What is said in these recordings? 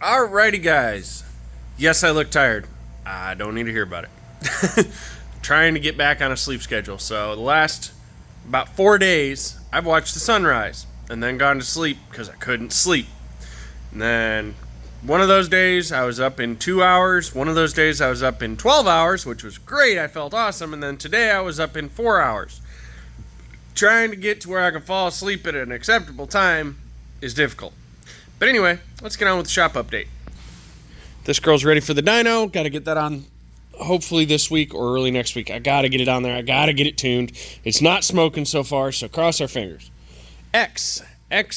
Alrighty, guys. Yes, I look tired. I don't need to hear about it. Trying to get back on a sleep schedule. So, the last about 4 days, I've watched the sunrise and then gone to sleep because I couldn't sleep. And then one of those days, I was up in 2 hours. One of those days, I was up in 12 hours, which was great. I felt awesome. And then today, I was up in 4 hours. Trying to get to where I can fall asleep at an acceptable time is difficult. But anyway, let's get on with the shop update. This girl's ready for the dyno. Got to get that on hopefully this week or early next week. I got to get it on there. I got to get it tuned. It's not smoking so far, so cross our fingers. X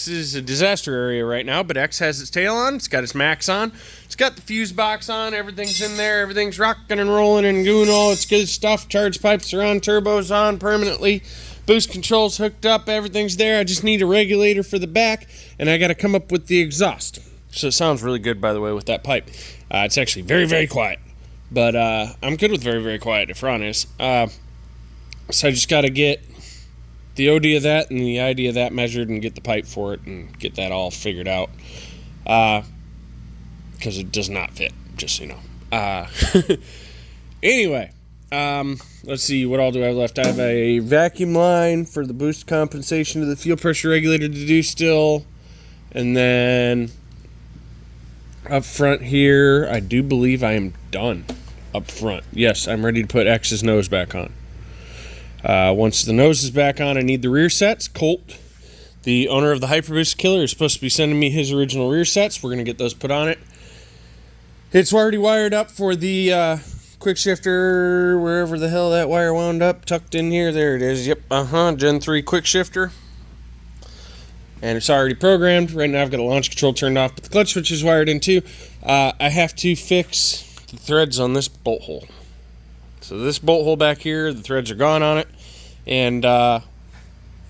is a disaster area right now, but X has its tail on. It's got its max on. It's got the fuse box on. Everything's in there. Everything's rocking and rolling and doing all its good stuff. Charge pipes are on. Turbo's on permanently. Boost controls hooked up, everything's there. I just need a regulator for the back, and I got to come up with the exhaust. So it sounds really good, by the way, with that pipe. It's actually very, very quiet. But I'm good with very, very quiet, if we're honest. So I just got to get the OD of that and the ID of that measured and get the pipe for it and get that all figured out. Because it does not fit, just so you know. Anyway. Let's see, what all do I have left? I have a vacuum line for the boost compensation to the fuel pressure regulator to do still. And then up front here, I do believe I am done up front. Yes, I'm ready to put X's nose back on. Once the nose is back on, I need the rear sets. Colt, the owner of the Hyperboost Killer, is supposed to be sending me his original rear sets. We're going to get those put on it. It's already wired up for the quick shifter, wherever the hell that wire wound up, tucked in here. There it is. Yep, Gen 3 quick shifter. And it's already programmed. Right now I've got a launch control turned off, but the clutch switch is wired in too. I have to fix the threads on this bolt hole. So this bolt hole back here, the threads are gone on it. And the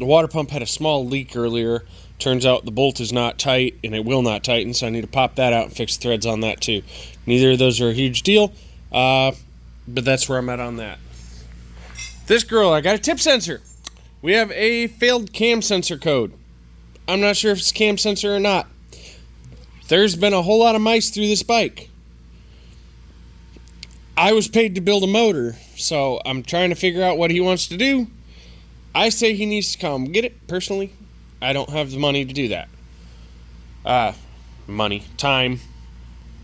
water pump had a small leak earlier. Turns out the bolt is not tight, and it will not tighten, so I need to pop that out and fix the threads on that too. Neither of those are a huge deal. But that's where I'm at on that. This girl, I got a tip sensor. We have a failed cam sensor code. I'm not sure if it's cam sensor or not. There's been a whole lot of mice through this bike. I was paid to build a motor, so I'm trying to figure out what he wants to do. I say he needs to come get it, personally. I don't have the money to do that. Time.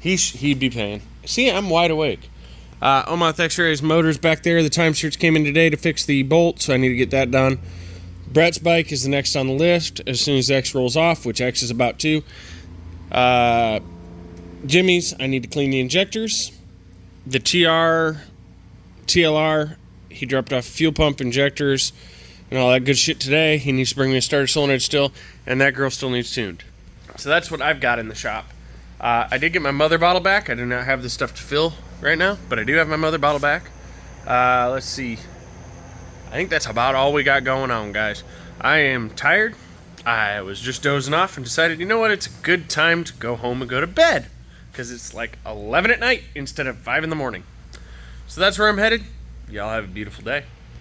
He'd be paying. See, I'm wide awake. Omoth X-Ray's motor's back there. The time shirts came in today to fix the bolt, so I need to get that done. Brett's bike is the next on the list as soon as X rolls off, which X is about to. Jimmy's, I need to clean the injectors. The TLR, he dropped off fuel pump injectors and all that good shit today. He needs to bring me a starter solenoid still, and that girl still needs tuned. So that's what I've got in the shop. I did get my mother bottle back. I do not have the stuff to fill right now, but I do have my mother bottle back. Let's see. I think that's about all we got going on, guys. I am tired. I was just dozing off and decided, you know what, it's a good time to go home and go to bed, because it's like 11 at night instead of 5 in the morning. So that's where I'm headed. Y'all have a beautiful day.